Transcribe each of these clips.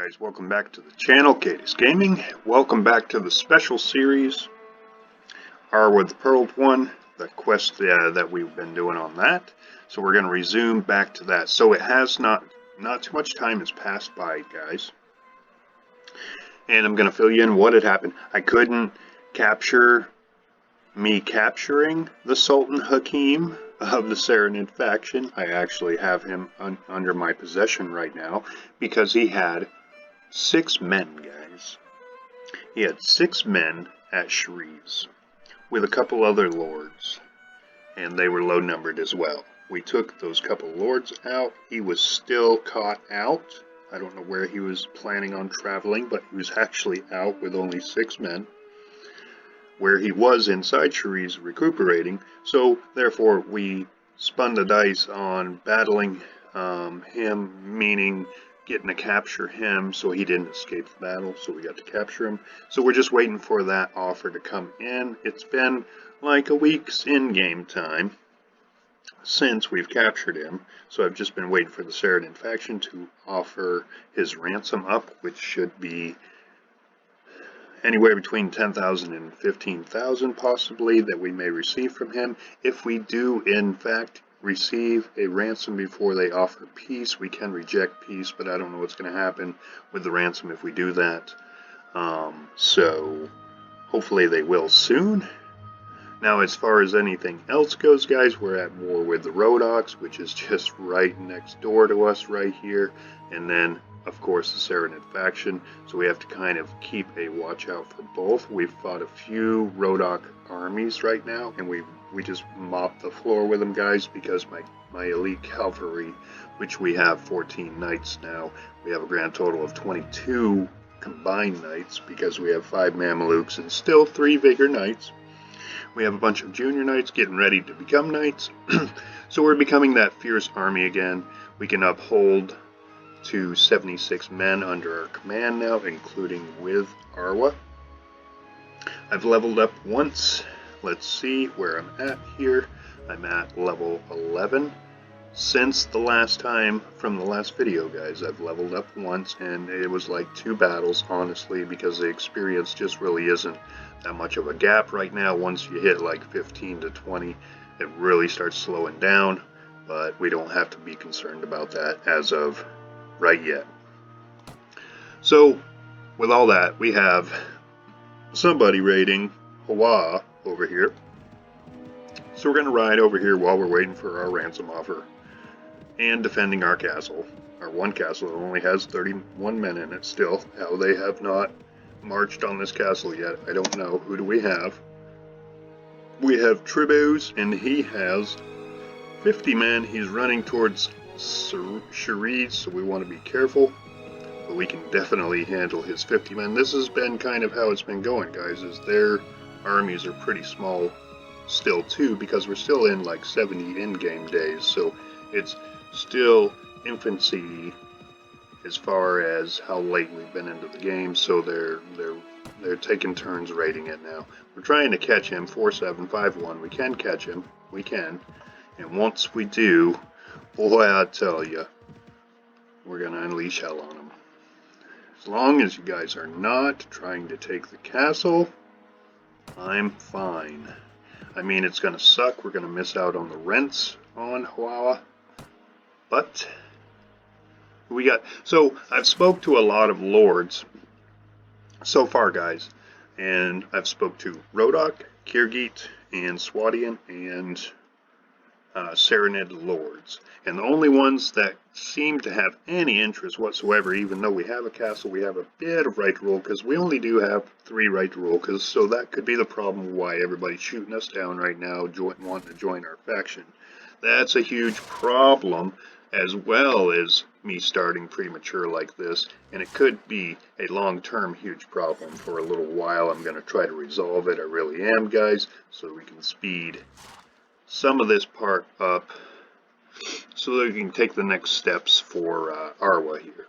guys, welcome back to the channel, Katie's Gaming. Welcome back to the special series, Arwa the Pearled One, the quest that we've been doing on that. So we're going to resume back to that. So it has not too much time has passed by, guys. And I'm going to fill you in what had happened. I couldn't capture me capturing the Sultan Hakim of the Sarrinid faction. I actually have him under my possession right now because he had 6 men, guys. He had 6 men at Shrees with a couple other lords, and they were low numbered as well. We took those couple lords out. He was still caught out. I don't know where he was planning on traveling, but he was actually out with only 6 men, where he was inside Shrees recuperating. So therefore we spun the dice on battling him, meaning getting to capture him so he didn't escape the battle, so we got to capture him. So we're just waiting for that offer to come in. It's been like a week's in-game time since we've captured him, so I've just been waiting for the Sarrinid faction to offer his ransom up, which should be anywhere between 10,000 and 15,000 possibly that we may receive from him. If we do in fact receive a ransom before they offer peace, we can reject peace, but I don't know what's going to happen with the ransom if we do that. So hopefully they will soon. Now, as far as anything else goes, guys, we're at war with the Rodox, which is just right next door to us right here, and then of course the Sarrinid faction, so we have to kind of keep a watch out for both. We've fought a few Rodox armies right now, and we just mopped the floor with them, guys, because my elite cavalry, which we have 14 knights now, we have a grand total of 22 combined knights because we have 5 Mamelukes and still 3 Vigor knights. We have a bunch of junior knights getting ready to become knights. So we're becoming that fierce army again. We can uphold to 76 men under our command now, including with Arwa. I've leveled up once. Let's see where I'm at here. I'm at level 11. Since the last time from the last video, guys, I've leveled up once, and it was like 2 battles, honestly, because the experience just really isn't that much of a gap right now. Once you hit like 15 to 20, it really starts slowing down, but we don't have to be concerned about that as of right yet. So with all that, we have somebody raiding Arwa over here, so we're going to ride over here while we're waiting for our ransom offer and defending our castle, our one castle that only has 31 men in it still. How they have not marched on this castle yet, I don't know. Who do we have? We have Tribus, and he has 50 men. He's running towards Shrees, so we want to be careful, but we can definitely handle his 50 men. This has been kind of how it's been going, guys, is their armies are pretty small still too, because we're still in like 70 in-game days, so it's still infancy as far as how late we've been into the game. So they're taking turns raiding it now. We're trying to catch him. 4751. We can catch him. We can, and once we do, boy, I tell you, we're gonna unleash hell on him. As long as you guys are not trying to take the castle, I'm fine. I mean, it's gonna suck. We're gonna miss out on the rents on Arwa, but we got. So I've spoke to a lot of lords so far, guys, and I've spoke to Rodox, Kirgit, and Swadian, and Sarrinid lords, and the only ones that seem to have any interest whatsoever, even though we have a castle, we have a bit of right to rule, because we only do have 3 right to rule, because so that could be the problem why everybody's shooting us down right now, wanting to join our faction. That's a huge problem, as well as me starting premature like this, and it could be a long-term huge problem for a little while. I'm going to try to resolve it, I really am, guys, so we can speed some of this part up so that we can take the next steps for Arwa here.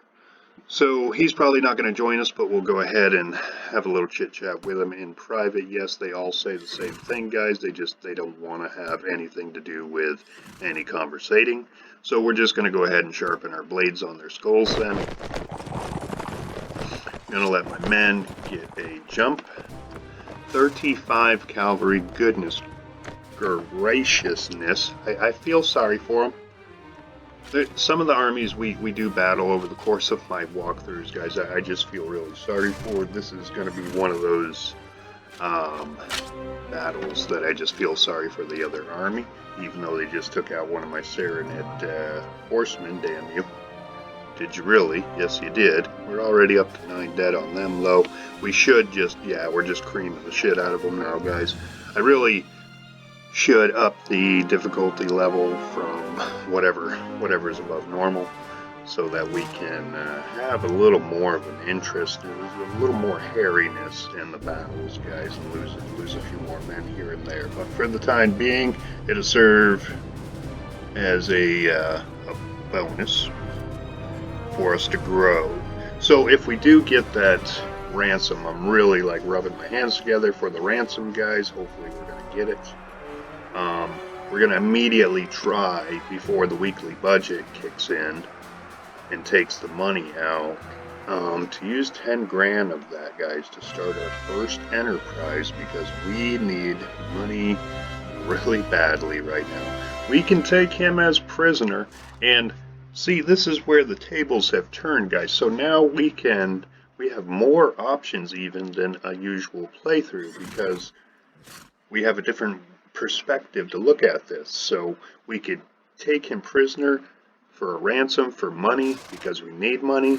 So he's probably not going to join us, but we'll go ahead and have a little chit chat with him in private. Yes, they all say the same thing, guys. They don't want to have anything to do with any conversating. So we're just going to go ahead and sharpen our blades on their skulls then. Gonna let my men get a jump. 35 cavalry, goodness graciousness. I feel sorry for them. Some of the armies we do battle over the course of my walkthroughs, guys, I just feel really sorry for. This is going to be one of those battles that I just feel sorry for the other army, even though they just took out one of my Sarrinid horsemen, damn you. Did you really? Yes, you did. We're already up to 9 dead on them, though. We should just, yeah, we're just creaming the shit out of them now, guys. I really should up the difficulty level from whatever is above normal, so that we can have a little more of an interest, a little more hairiness in the battles, guys, and lose a few more men here and there. But for the time being, it'll serve as a bonus for us to grow. So if we do get that ransom, I'm really like rubbing my hands together for the ransom, guys. Hopefully we're going to get it. We're going to immediately try, before the weekly budget kicks in and takes the money out, to use 10 grand of that, guys, to start our first enterprise, because we need money really badly right now. We can take him as prisoner, and see, this is where the tables have turned, guys. So now we have more options even than a usual playthrough, because we have a different perspective to look at this. So we could take him prisoner for a ransom, for money, because we need money,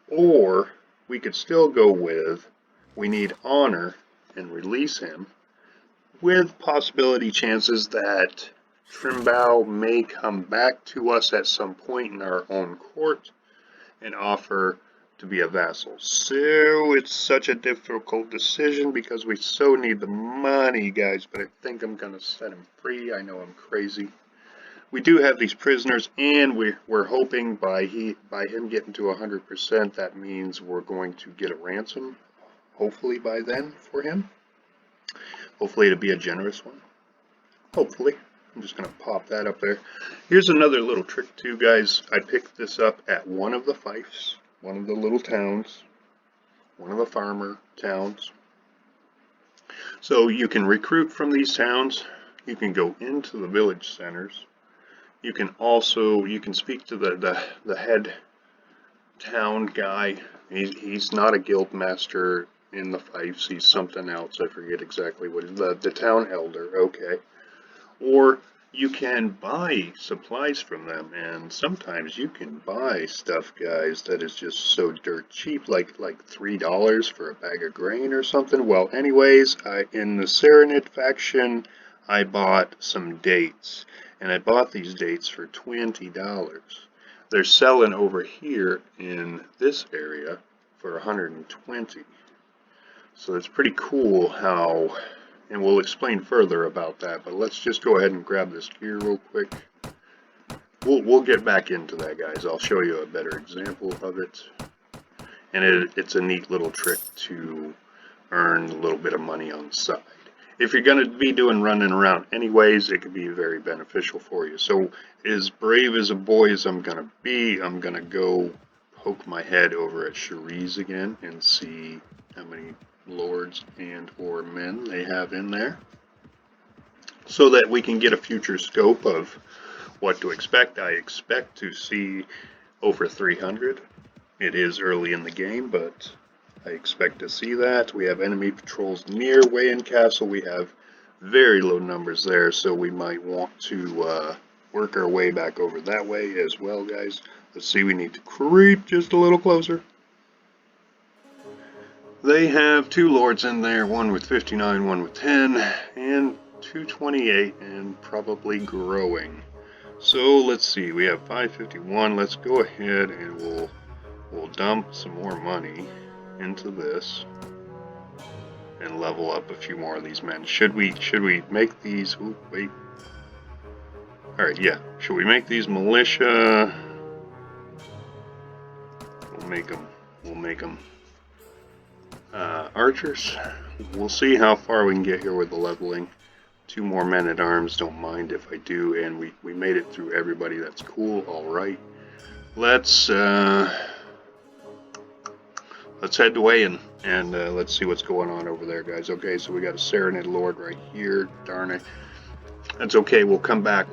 or we could still go with, we need honor, and release him, with possibility chances that Trimbow may come back to us at some point in our own court and offer to be a vassal. So it's such a difficult decision because we so need the money, guys, but I think I'm going to set him free. I know I'm crazy. We do have these prisoners, and we're hoping by him getting to 100%, that means we're going to get a ransom, hopefully by then, for him. Hopefully it'll be a generous one. Hopefully. I'm just going to pop that up there. Here's another little trick too, guys. I picked this up at one of the fiefs, one of the little towns, one of the farmer towns. So you can recruit from these towns. You can go into the village centers. You can speak to the head town guy. He's not a guild master in the fiefs. He's something else. I forget exactly what. The town elder. Okay. Or you can buy supplies from them, and sometimes you can buy stuff, guys, that is just so dirt cheap, like $3 for a bag of grain or something. Well, anyways, in the Sarrinid faction, I bought some dates, and I bought these dates for $20. They're selling over here in this area for $120. So it's pretty cool how, and we'll explain further about that, but let's just go ahead and grab this gear real quick. We'll get back into that, guys. I'll show you a better example of it. And it's a neat little trick to earn a little bit of money on the side. If you're going to be doing running around anyways, it could be very beneficial for you. So as brave as a boy as I'm going to be, I'm going to go poke my head over at Cherise again and see how many lords and or men they have in there, so that we can get a future scope of what to expect. I expect to see over 300. It is early in the game, but I expect to see that. We have enemy patrols near Wayan Castle. We have very low numbers there, so we might want to work our way back over that way as well, guys. Let's see, we need to creep just a little closer. They have 2 lords in there, one with 59, one with 10, and 228, and probably growing. So let's see, we have 551. Let's go ahead and we'll dump some more money into this and level up a few more of these men. Should we make these? Ooh, wait. All right, yeah. Should we make these militia? We'll make them. Archers. We'll see how far we can get here with the leveling. 2 more men at arms, don't mind if I do, and we made it through everybody. That's cool. All right, let's let's head away and let's see what's going on over there, guys. Okay, so we got a Sarrinid Lord right here. Darn it. That's okay. We'll come back.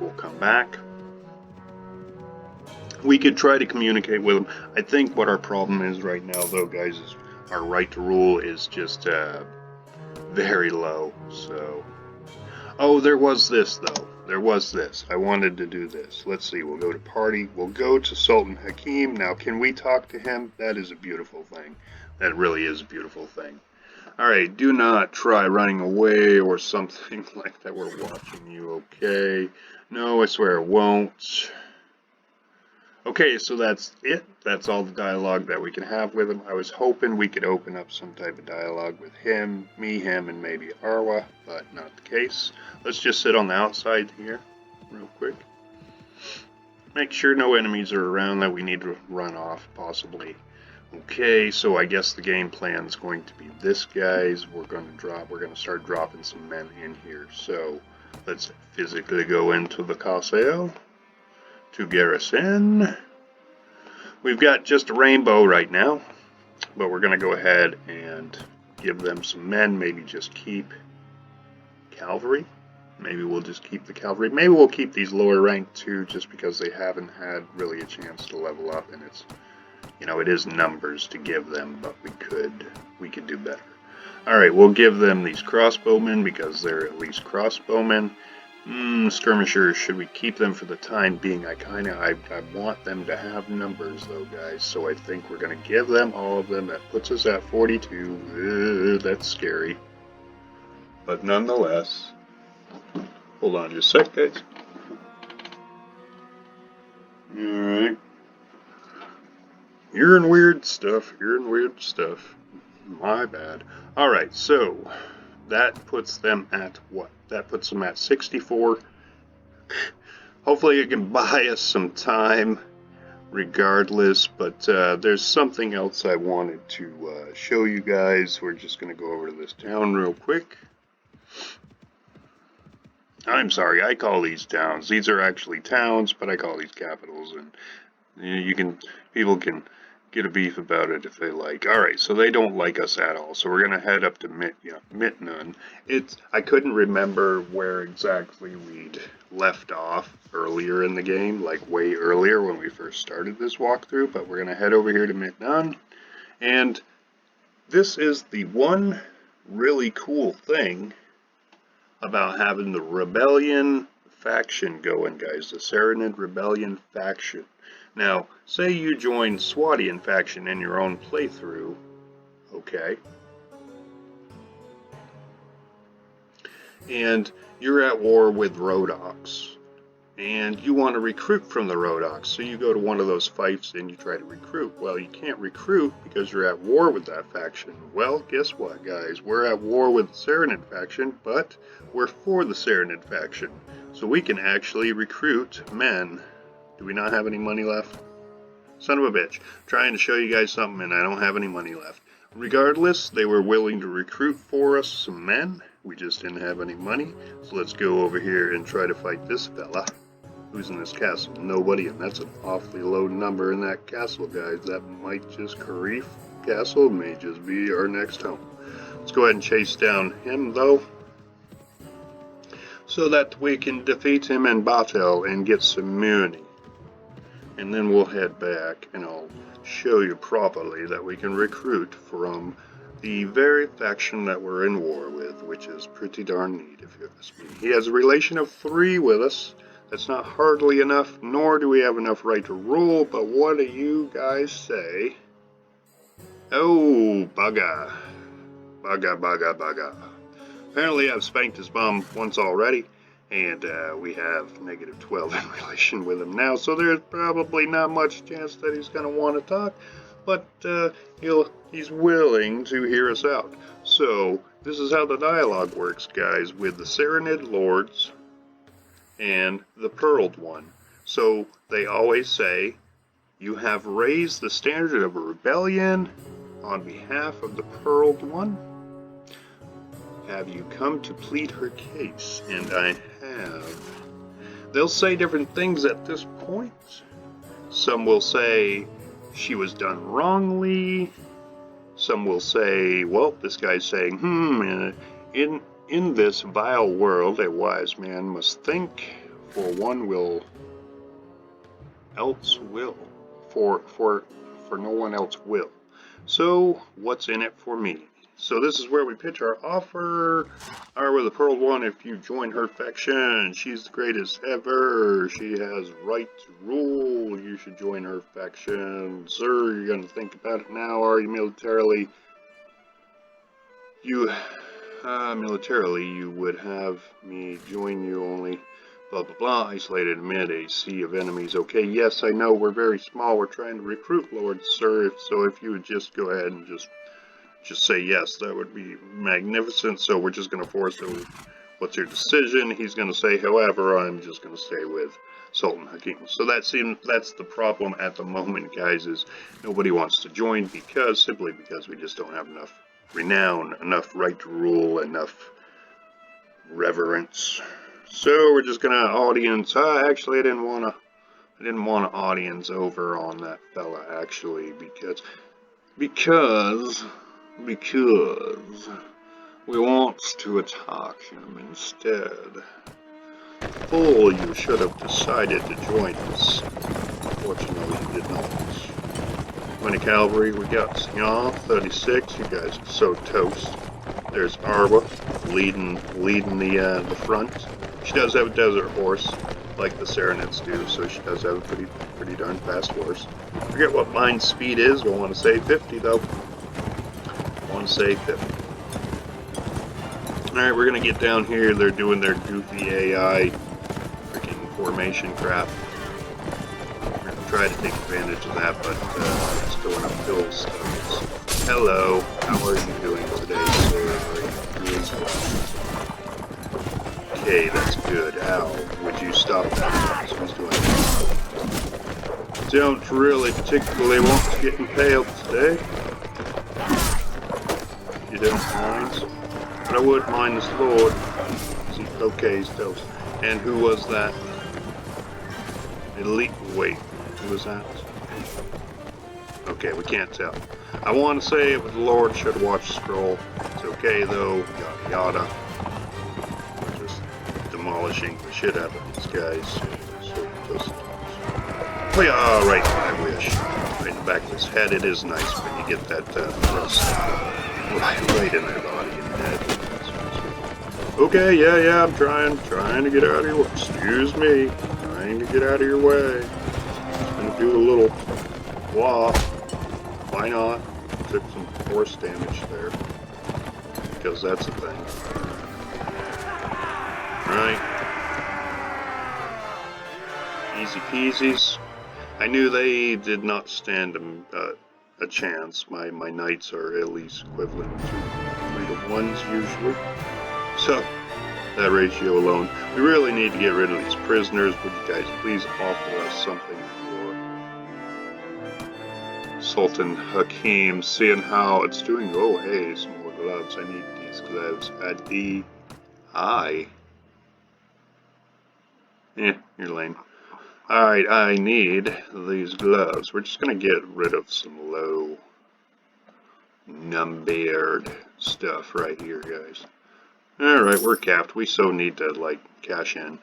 We could try to communicate with them. I think what our problem is right now, though, guys, is our right to rule is just very low. So, oh, there was this, though. There was this. I wanted to do this. Let's see. We'll go to party. We'll go to Sultan Hakim. Now, can we talk to him? That is a beautiful thing. That really is a beautiful thing. All right. Do not try running away or something like that. We're watching you, okay? No, I swear it won't. Okay, so that's it. That's all the dialogue that we can have with him. I was hoping we could open up some type of dialogue with him, him, and maybe Arwa, but not the case. Let's just sit on the outside here, real quick. Make sure no enemies are around that we need to run off, possibly. Okay, so I guess the game plan is going to be this, guys. We're going to start dropping some men in here. So let's physically go into the castle. To garrison. We've got just a rainbow right now, but we're going to go ahead and give them some men, maybe just keep cavalry. Maybe we'll just keep the cavalry. Maybe we'll keep these lower ranked too, just because they haven't had really a chance to level up, and it's, you know, it is numbers to give them, but we could do better. Alright, we'll give them these crossbowmen because they're at least crossbowmen. Skirmishers, should we keep them for the time being? I want them to have numbers though, guys, so I think we're going to give them all of them. That puts us at 42. That's scary. But nonetheless, hold on just a sec, guys. Alright. You're in weird stuff. My bad. Alright, so that puts them at what? That puts them at 64. Hopefully it can buy us some time regardless, but there's something else I wanted to show you guys. We're just going to go over to this town real quick. I'm sorry, I call these towns. These are actually towns, but I call these capitals, and people can get a beef about it if they like. Alright, so they don't like us at all. So we're going to head up to Mitnun. I couldn't remember where exactly we'd left off earlier in the game, like way earlier when we first started this walkthrough, but we're going to head over here to Mitnun. And this is the one really cool thing about having the Rebellion faction going, guys. The Sarrinid Rebellion faction. Now, say you join Swadian faction in your own playthrough, okay, and you're at war with Rhodoks, and you want to recruit from the Rhodoks, so you go to one of those fights and you try to recruit. Well, you can't recruit because you're at war with that faction. Well, guess what, guys? We're at war with the Sarrinid faction, but we're for the Sarrinid faction, so we can actually recruit men. Do we not have any money left? Son of a bitch. Trying to show you guys something and I don't have any money left. Regardless, they were willing to recruit for us some men. We just didn't have any money. So let's go over here and try to fight this fella. Who's in this castle? Nobody, and that's an awfully low number in that castle, guys. That might just Karif Castle may just be our next home. Let's go ahead and chase down him, though, so that we can defeat him in battle and get some money. And then we'll head back and I'll show you properly that we can recruit from the very faction that we're in war with, which is pretty darn neat if you ask me. He has a relation of 3 with us. That's not hardly enough, nor do we have enough right to rule, but what do you guys say? Oh, bugger. Bugger. Apparently I've spanked his bum once already. And we have negative 12 in relation with him now, so there's probably not much chance that he's going to want to talk, but he's willing to hear us out. So this is how the dialogue works, guys, with the Sarrinid Lords and the Pearled One. So they always say, "You have raised the standard of a rebellion on behalf of the Pearled One. Have you come to plead her case?" And I have. They'll say different things at this point. Some will say she was done wrongly. Some will say, well, this guy's saying, in this vile world, a wise man must think, for one will else will, for no one else will. So, what's in it for me? So this is where we pitch our offer. Arwa the Pearl One, if you join her faction, she's the greatest ever. She has right to rule. You should join her faction. Sir, you're going to think about it now. Are you militarily? Militarily, you would have me join you only. Blah, blah, blah. Isolated amid a sea of enemies. Okay, yes, I know we're very small. We're trying to recruit, Lord Sir. So if you would just go ahead and just say yes, that would be magnificent. So we're just going to force him. What's your decision? He's going to say, however, I'm just going to stay with Sultan Hakim. So that's the problem at the moment, guys, is nobody wants to join simply because we just don't have enough renown, enough right to rule, enough reverence. So we're just going to audience. Actually, I didn't want to audience over on that fella, actually, because we want to attack him instead. Fool, you should have decided to join us. Fortunately, you did not. 20 cavalry, we got 36. You guys are so toast. There's Arwa leading the front. She does have a desert horse, like the Sarrinids do, so she does have a pretty darn fast horse. I forget what mine speed is. Don't want to say 50 though. Want to say 50. Alright, we're gonna get down here. They're doing their goofy AI freaking formation crap. We're gonna try to take advantage of that, but it's going uphill stuff. Hello, how are you doing today, sir? Okay, that's good. Ow, would you stop that? That's what he's doing. Don't really particularly want to get impaled today. You don't mind? But I would mind this lord. Okay, he's toast. And who was that? Elite. Wait, who was that? Okay, we can't tell. I want to say it was the Lord. Should watch scroll. It's okay though. Yada yada. We're just demolishing the shit out of these guys. So just. Oh yeah, right. I wish. Right in the back of his head. It is nice when you get that thrust right in their body and head. Okay, yeah, I'm trying to get out of your way. Excuse me, trying to get out of your way. Just gonna do a little wah. Why not? Took some force damage there, because that's a thing. Right. Easy peasies. I knew they did not stand a chance. My knights are at least equivalent to 3 to 1s usually. So, that ratio alone. We really need to get rid of these prisoners. Would you guys please offer us something for Sultan Hakim, seeing how it's doing? Oh, hey, some more gloves. I need these gloves. You're lame. Alright, I need these gloves. We're just going to get rid of some low numbered stuff right here, guys. Alright, we're capped. We so need to, like, cash in.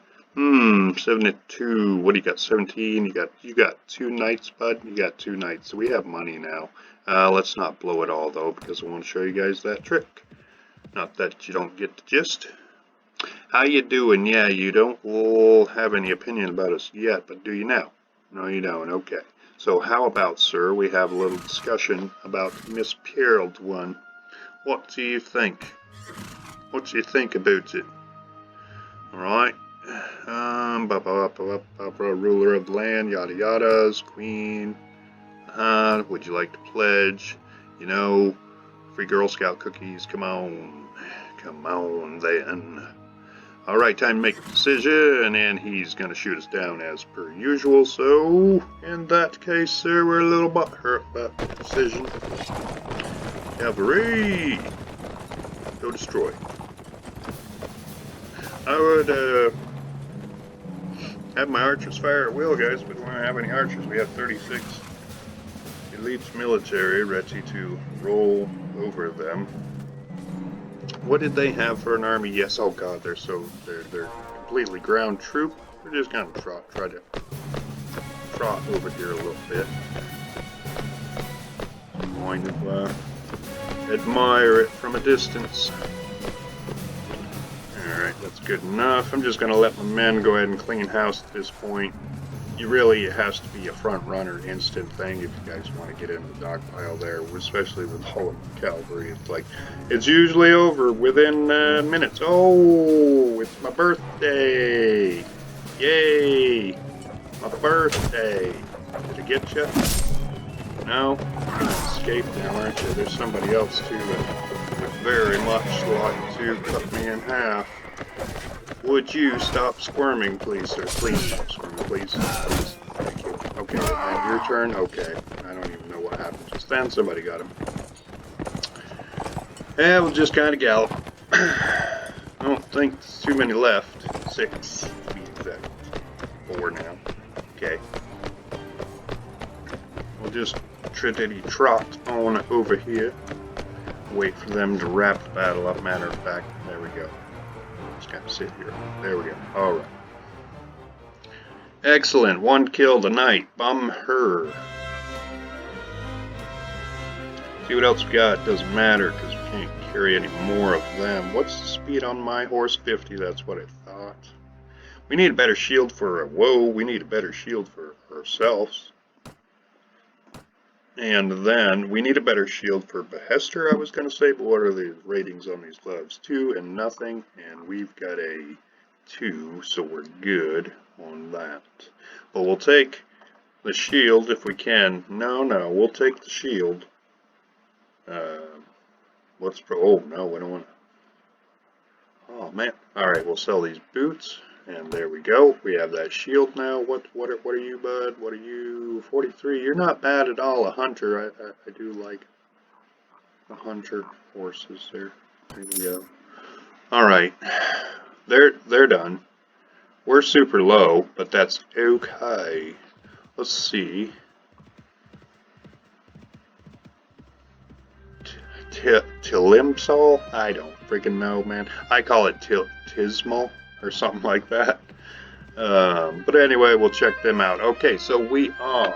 72. What do you got? 17? You got 2 knights, bud? You got 2 knights. So we have money now. Let's not blow it all, though, because I want to show you guys that trick. Not that you don't get the gist. How you doing? Yeah, you don't have any opinion about us yet, but do you now? No, you don't. Okay. So how about, sir, we have a little discussion about Miss Pearled One. What do you think? What do you think about it? Alright. Ruler of the land, yada yadas, queen. Would you like to pledge? You know, free Girl Scout cookies. Come on. Come on, then. Alright, time to make a decision, and he's going to shoot us down as per usual, so in that case, sir, we're a little butthurt about the decision. Cavalry! Go destroy. I would have my archers fire at will, guys. We don't have any archers. We have 36. Elite's military ready to roll over them. What did they have for an army? Yes, oh god, they're completely ground troop. We're just gonna try to trot over here a little bit. I'm going to admire it from a distance. Alright, that's good enough. I'm just gonna let my men go ahead and clean house at this point. It has to be a front runner instant thing if you guys want to get in the dog pile there, especially with all of the cavalry. It's usually over within minutes. Oh, it's my birthday! Yay! My birthday! Did it get you? No? You're gonna escape now, aren't you? There's somebody else too that would very much like to cut me in half. Would you stop squirming, please, sir? Please stop squirming, please. Thank you. Okay, and your turn? Okay. I don't even know what happened just then. Somebody got him. Yeah, we'll just kind of gallop. I don't think there's too many left. 6, to be exact. 4 now. Okay. We'll just trot on over here. Wait for them to wrap the battle up. Matter of fact, there we go. Just gotta sit here. There we go. Alright. Excellent. 1 kill tonight. Bum her. See what else we got. Doesn't matter because we can't carry any more of them. What's the speed on my horse? 50. That's what I thought. We need a better shield for... Whoa, we need a better shield for ourselves. And then we need a better shield for Behester, I was going to say, but what are the ratings on these gloves? 2 and nothing, and we've got a 2, so we're good on that. But we'll take the shield if we can. No, we'll take the shield. Oh, no, we don't want to. Oh, man. Alright, we'll sell these boots. And there we go. We have that shield now. What are you, bud? What are you? 43. You're not bad at all. A hunter. I do like the hunter horses there. There we go. All right. They're done. We're super low, but that's okay. Let's see. Tilimsol? I don't freaking know, man. I call it Tismal or something like that. But anyway, we'll check them out. Okay, so we are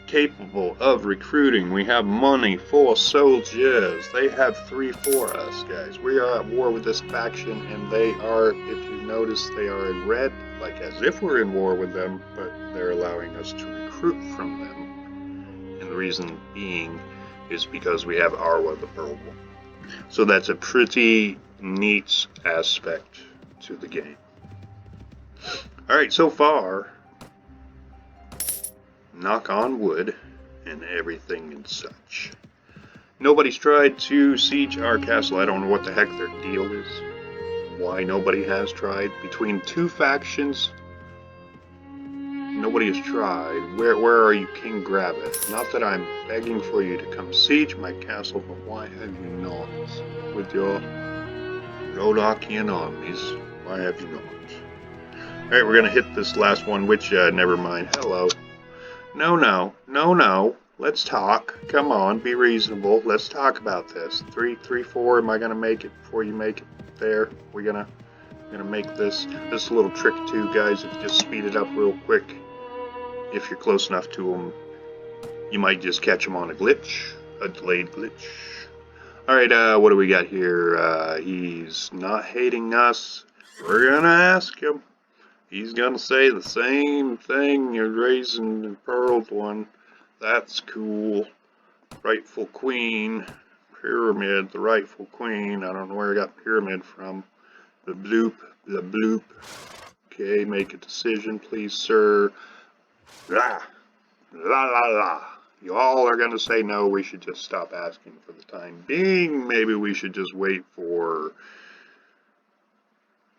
capable of recruiting. We have money for soldiers. They have 3 for us, guys. We are at war with this faction, and they are, if you notice, they are in red, like as if we're in war with them, but they're allowing us to recruit from them. And the reason being is because we have Arwa, the Pearl One. So that's a pretty neat aspect to the game. Alright, so far, knock on wood and everything and such. Nobody's tried to siege our castle. I don't know what the heck their deal is. Why nobody has tried. Between 2 factions, nobody has tried. Where are you, King Grabbit? Not that I'm begging for you to come siege my castle, but why have you not? With your Rhodakian armies, why have you not? Alright, we're gonna hit this last one, which, never mind. Hello. No. Let's talk. Come on, be reasonable. Let's talk about this. 3, 4. Am I gonna make it before you make it there? We're gonna make this a little trick too, guys. If you just speed it up real quick, if you're close enough to them, you might just catch them on a glitch, a delayed glitch. Alright, what do we got here? He's not hating us. We're gonna ask him. He's gonna say the same thing. You're raising the pearled one. That's cool. Rightful queen. Pyramid, the rightful queen. I don't know where I got pyramid from. The bloop. Okay, make a decision, please, sir. La la. You all are gonna say no, we should just stop asking for the time being. Maybe we should just wait for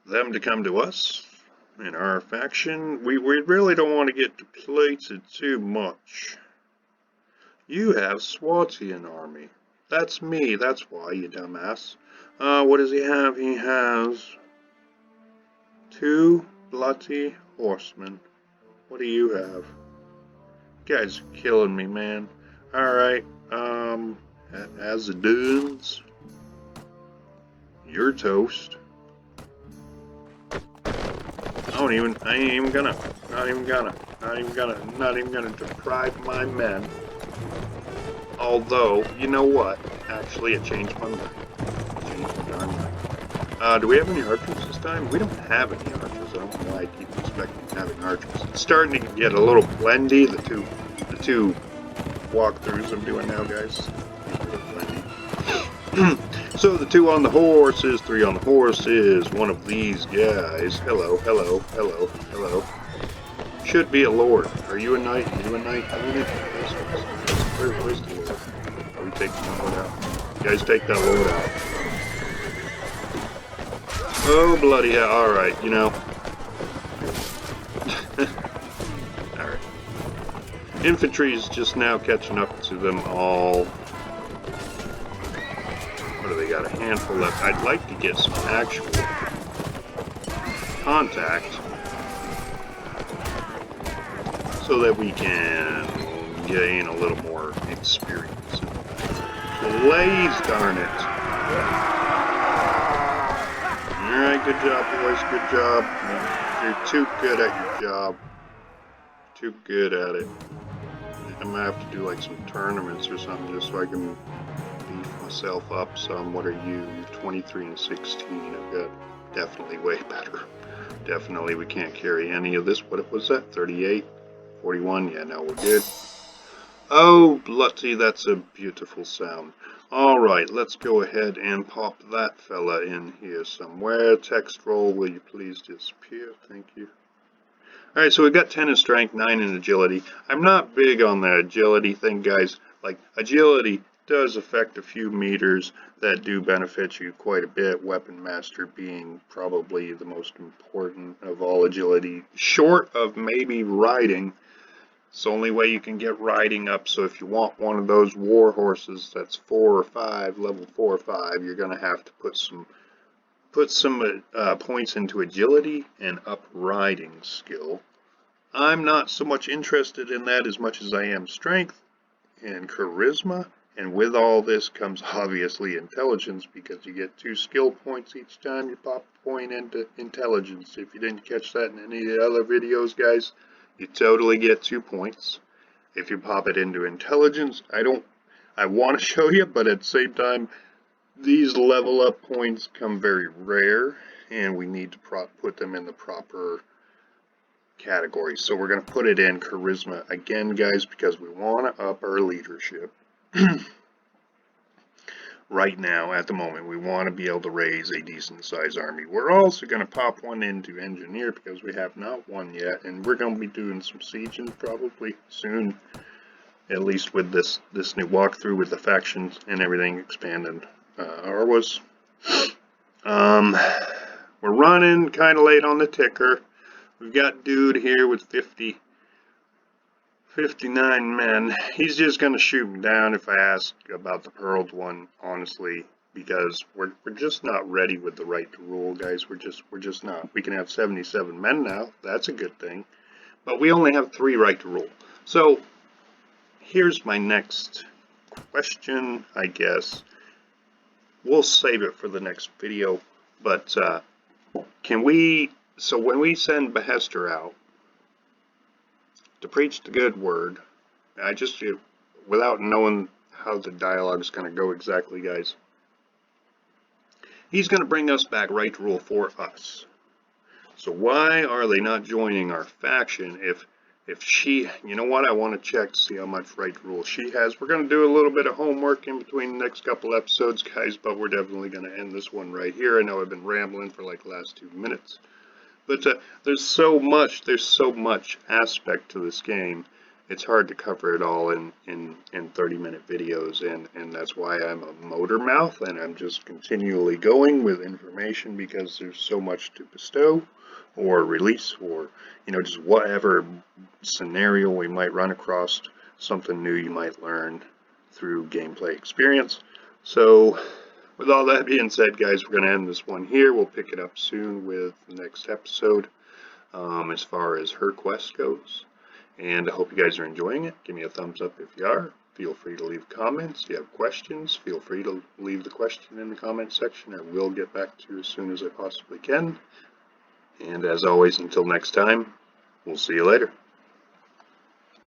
them to come to us. In our faction, we really don't want to get depleted too much. You have Swatian army. That's me, that's why, you dumbass. What does he have? He has 2 bloody horsemen. What do you have? Guys are killing me, man. Alright, as it does, you're toast. I ain't even gonna deprive my men. Although, you know what? Actually, it changed my mind. Do we have any archers this time? We don't have any archers. I don't know why I keep expecting having archers. It's starting to get a little blendy, the two walkthroughs I'm doing now, guys. So the 2 on the horses, 3 on the horses, one of these guys. Hello, hello, hello, hello. Should be a lord. Are you a knight? Are you a knight? Where's the lord? Are we taking the lord out? You guys take that lord out. Oh, bloody hell. Alright, you know. Alright. Infantry is just now catching up to them all. What do they got? A handful left. I'd like to get some actual contact so that we can gain a little more experience. Blaze darn it. Alright, good job, boys. Good job. You're too good at your job. Too good at it. I'm gonna have to do like some tournaments or something just so I can beef myself up some. What are you? 23 and 16. I've got definitely way better. Definitely we can't carry any of this. What was that? 38? 41? Yeah, no, we're good. Oh, bloody, that's a beautiful sound. Alright, let's go ahead and pop that fella in here somewhere. Text roll, will you please disappear? Thank you. Alright, so we've got 10 in strength, 9 in agility. I'm not big on the agility thing, guys. Like, agility does affect a few meters that do benefit you quite a bit. Weapon master being probably the most important of all agility, short of maybe riding. It's the only way you can get riding up, so if you want one of those war horses that's 4 or 5, level 4 or 5, you're going to have to put some points into agility and up riding skill. I'm not so much interested in that as much as I am strength and charisma, and with all this comes obviously intelligence, because you get 2 skill points each time you pop a point into intelligence. If you didn't catch that in any of the other videos, guys, you totally get 2 points if you pop it into intelligence. I want to show you, but at the same time, these level up points come very rare, and we need to put them in the proper category. So we're going to put it in charisma again, guys, because we want to up our leadership. Right now, at the moment, we want to be able to raise a decent sized army. We're also going to pop one into engineer because we have not one yet, and we're going to be doing some sieging probably soon, at least with this new walkthrough with the factions and everything expanding. Arwa's. We're running kind of late on the ticker. We've got dude here with 59 men. He's just going to shoot me down if I ask about the Pearled one, honestly, because we're just not ready with the right to rule, guys. We're just not. We can have 77 men now. That's a good thing. But we only have 3 right to rule. So here's my next question, I guess. We'll save it for the next video, but can we, so when we send Behester out to preach the good word, I just, without knowing how the dialogue's going to go exactly, guys, he's going to bring us back right to rule for us. So why are they not joining our faction if she, you know what, I want to check to see how much right to rule she has. We're going to do a little bit of homework in between the next couple episodes, guys, but we're definitely going to end this one right here. I know I've been rambling for like the last 2 minutes. But there's so much aspect to this game. It's hard to cover it all in 30-minute videos, and that's why I'm a motor mouth, and I'm just continually going with information because there's so much to bestow or release, or, you know, just whatever scenario we might run across, something new you might learn through gameplay experience. So with all that being said, guys, we're going to end this one here. We'll pick it up soon with the next episode as far as her quest goes. And I hope you guys are enjoying it. Give me a thumbs up if you are. Feel free to leave comments. If you have questions, feel free to leave the question in the comment section. I will get back to you as soon as I possibly can. And as always, until next time, we'll see you later.